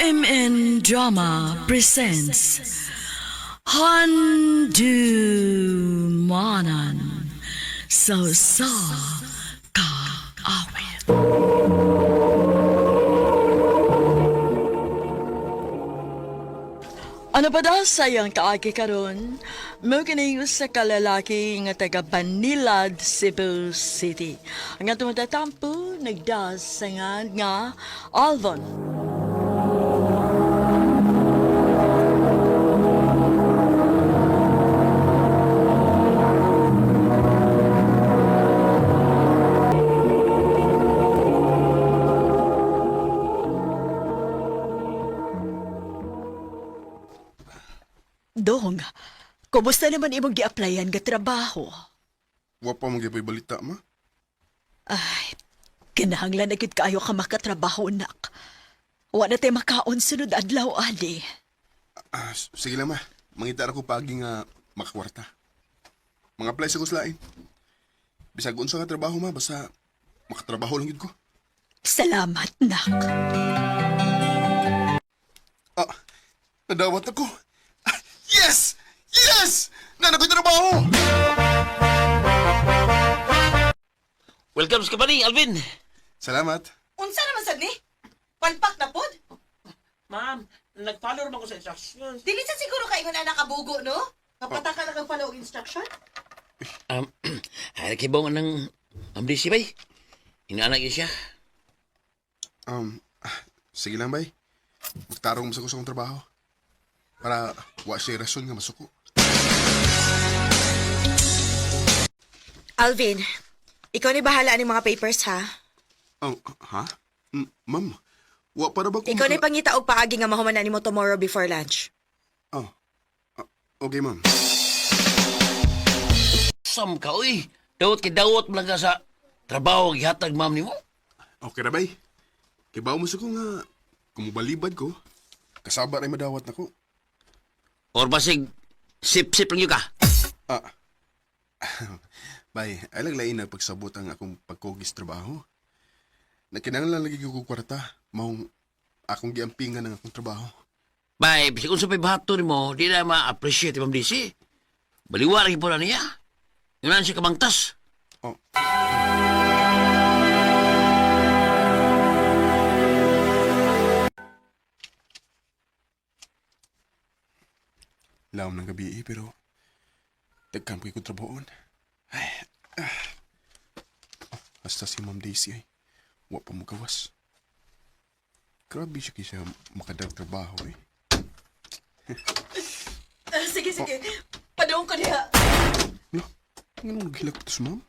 RMN Drama presents Handu Manan So Sa Ka Awit. Ano ba daw sayang kaagi karon? Mo kini sa kalalaki nga taga Banilad, Cebu City. Ang atong tatampo nagdasangan nga Alvon. Dong, kumusta naman imong gi-applyan nga trabaho? Wa pa mong gipay balita, ma? Ay, kinahanglan na gid kaayo ka makatrabaho, nak. Wa na tayo makaon sunod adlaw, adi. Sige lang, ma. Mangita ako pagi nga makakwarta. Mga apply sa kuslain. Bisag unsa nga trabaho, ma. Basta makatrabaho lang yun ko. Salamat, nak. Nadawat ako. Yes! Yes! Nanakoy trabaho! Welcome sa company, Alvin. Salamat. Unsa naman sad ni? Palpak na pod? Ma'am, nag-follow naman ko sa instructions. Dili sa siguro kay nga nakabugo, no? Kapataka na kang follow instruction? Kibong ng amdisi, bay. Inaanak siya. Sige lang, bay. Magtarong mo sa kusang trabaho. Para wa siya rason nga masuko. Alvin, ikaw ni bahala ng mga papers, ha? Ha? Ma'am, wa para ba kung... Ikaw ni pangita og paagi nga mahuman na nimo tomorrow before lunch. Okay, ma'am. Sam ka, uy. Dawot mo lang ka sa trabaho gihatag ma'am ni mo. Okay na, bay. Kibaw mo sa ko nga kumubalibad ko. Kasabar ay madawat na ko. Or basig, sip-sip lang yun ka. Bay, ay lang lain na pagsabot ang akong pagkugis trabaho. Nakinanglan lagi ko kwarta, maong akong giampingan ng akong trabaho. Bay, bisig kung sa paybahato ni mo, di na ma-appreciate yung amdisi. Baliwa lagi po na niya. Yun na siya kamangtas. Laom ng gabi pero dagkan po ikong trabahoon. Hasta si Ma'am Daisy ay wa pa mo gawas. Grabe siya kaya makadag trabaho eh. Sige. Padung ko diha. No, anong naghilak ito sa ma'am?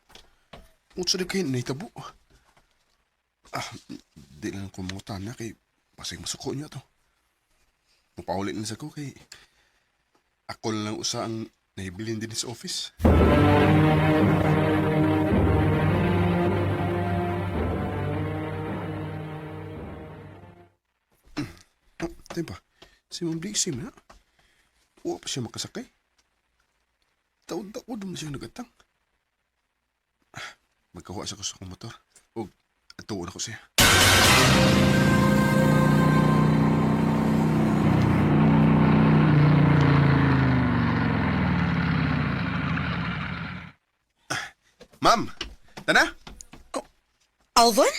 Unsa na kayo naitabo? Di lang ko mga tana kay pasig masuko niya to. Mapaulit na sa ko kay ako lang usa ang nahibilin din sa office. Tayo ba? Si Ma'am Daisy na. Huwag pa siya makasakay. Taod-taod naman siya nagatang. Magkahuwa siya ko sa akong motor. O, atuon ako siya. Ma'am! Tana? Alvin?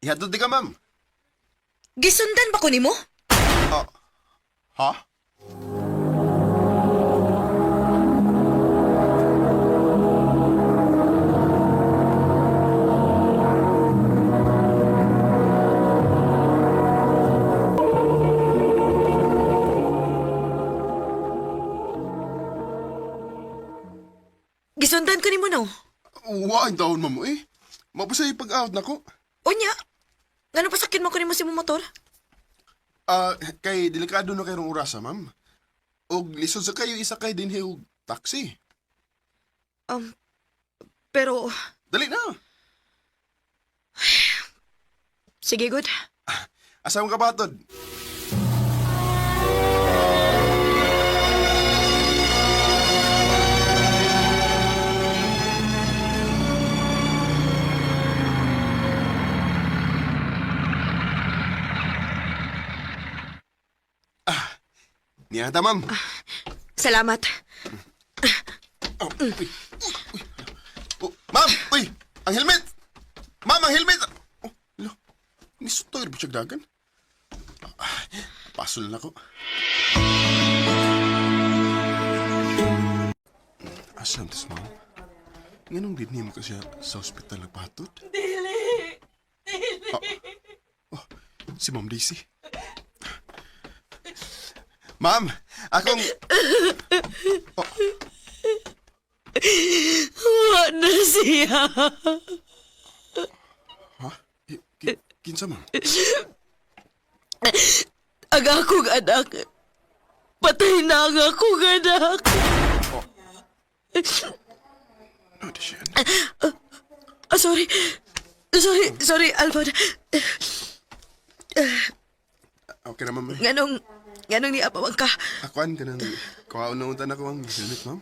Ihatod di ka, ma'am. Gisundan ba ko nimo? Ha? Gisundan ko nimo, no? Wa ang taon, ma'am, eh. Mapasay pag-out na ko. Unya, ngano pa sakit mo ko nimo si mong motor? Kay delikado na kayong orasa, ma'am. Og lisod sa kayo isa kay din og taxi. Pero, Dali na. sige good. Asa mo kabatod? Niyata, ma'am. Salamat. Oh, uy, uy. Oh, ma'am, uy! Ang helmet! Ma'am, ang helmet! Oh, lo. Nisutoy ba siya dagan? Pasol na ko. Asam tas, ma'am? Nganong din mo ka siya sa ospital nagpahatod? Dili! Oh, si Ma'am Daisy. Ma'am, akong... Wa na siya. Ha? Kinsa, ma'am? Ang akong anak. Patay na ang akong anak. Ano di siya? Sorry. Sorry, Alfred. Okay na, ma'am. Nganong ni apawag ka. Akuan ka nang... Kawaon na untan ako ang helmet, ma'am.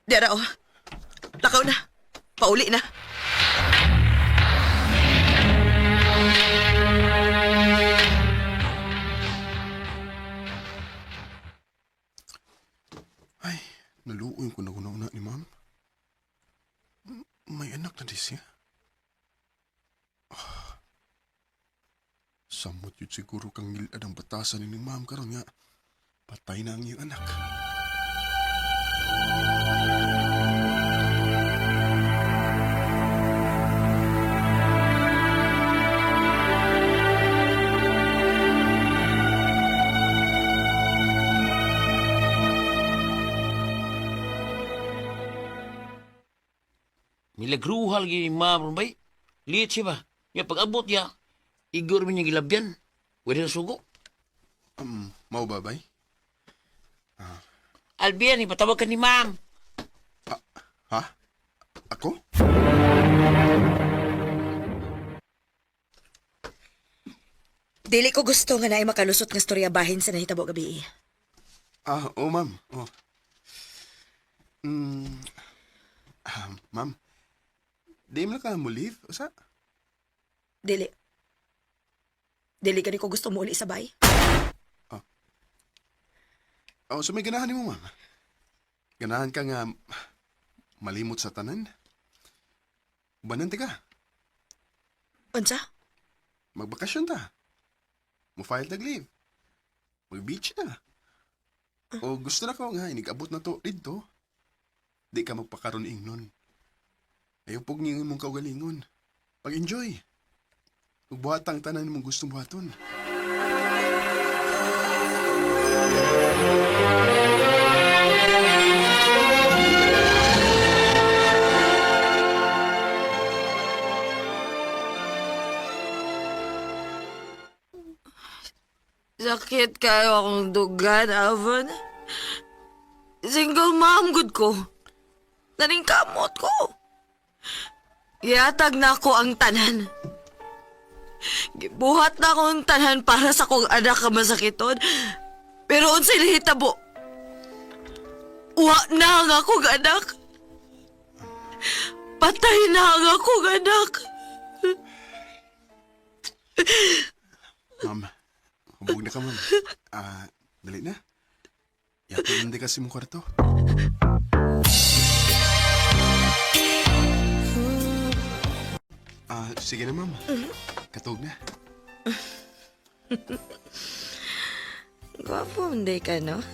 Diara, oh. Lakaw na. Pauli na. Ay, naluoy ko na una ni ma'am. May anak na di siya. Samot yun siguro kang ngilad ang batasan ni ma'am karon nga. Patay na ang iyong anak. Milagruhal gini ma'am ron bay. Liit siya ba? Ya pag-abot ya, igor man yung gilabyan. Pwede na sugo. Mau ba, bay? Albian, ipatawag ka ni ma'am. Ha? Ako? Dili ko gusto nga naay makalusot nga storya bahin sa nahitabo gabi. Oo, ma'am. Oh. Ma'am, di mo na ka mo leave? Usa? Dili. Dili ka ko gusto mo uli sa bay. Oh, so may ganahan mo, ma'am. Ganahan ka nga malimot sa tanan. Banante ka. Unsa? Magbakasyon ta. Mo-file tag-leave. Mag-beach na. O gusto na ko nga, inigabot na to dito. Di ka magpakaroon ingnon. Ayaw pog ngingon mong kaugalingon. Pag-enjoy. Magbuhat ang tanan mong gustong buhaton. Sakit kayo akong dugan, Alvin. Single mom good ko. Naning kamot ko. Iatag na ako ang tanan. Gibuhat na ako ang tanan para sa kong anak ka masakiton. Pero unsay nahitabo. Wa na ang akong anak. Patay na ang akong anak. Ma'am, hubog na ka, ma'am. Dali na. Yato hindi kasi mong kwarto. Sige na, ma'am. Katog na. Gwapo hindi ka, no?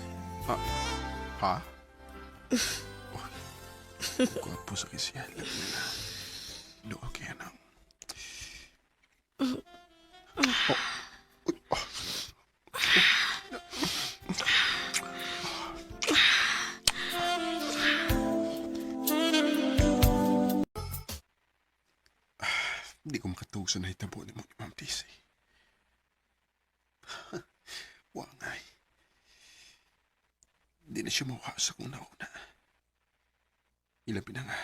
Ha? Gwapo sa kisya. Lagi na. Doon kaya nang. Hindi ko makatug sa nahitabo ni Ma'am Daisy. Wangay. Hindi na siya mawa sa kung nauna. Ilabi na nga.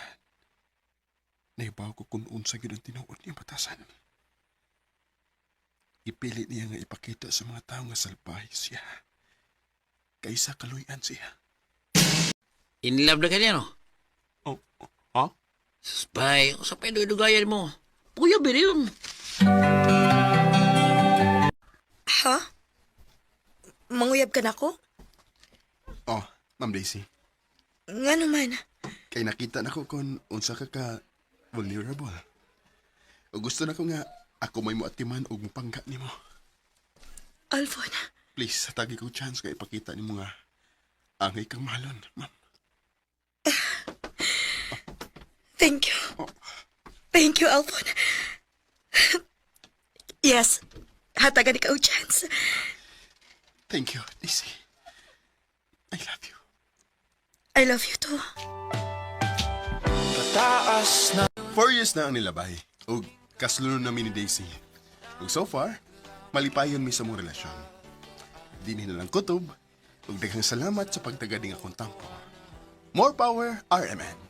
Naibaw ko kung unsa yun ang tinuod niyang batasan. Ipilit niya nga ipakita sa mga tao nga salbahe siya. Kaysa kaluyan siya. In love na ka niya, no? Oh, ha? Spy, sa pedo-dugayan mo. Kuya, biri yun. Ha? manguyab ka na ko? Oh, Ma'am Daisy. Nga naman. Kay nakita na ko kung unsa ka vulnerable. O gusto na ko nga ako may moatiman o mupangga ni mo. Alfon, Please, tagi ko chance kay ipakita ni mo nga angay kang mahalon, ma'am. thank you. Thank you, Alfon. Yes, hatagan ikaw chance. Thank you, Daisy. I love you. I love you too. 4 years na ang nilabay. O kaslunod namin ni Daisy. Ug so far, malipayon mi sa mong relasyon. Di na lang kutob. Ug daghang salamat sa pagtagading akong tampo. More power, RMN.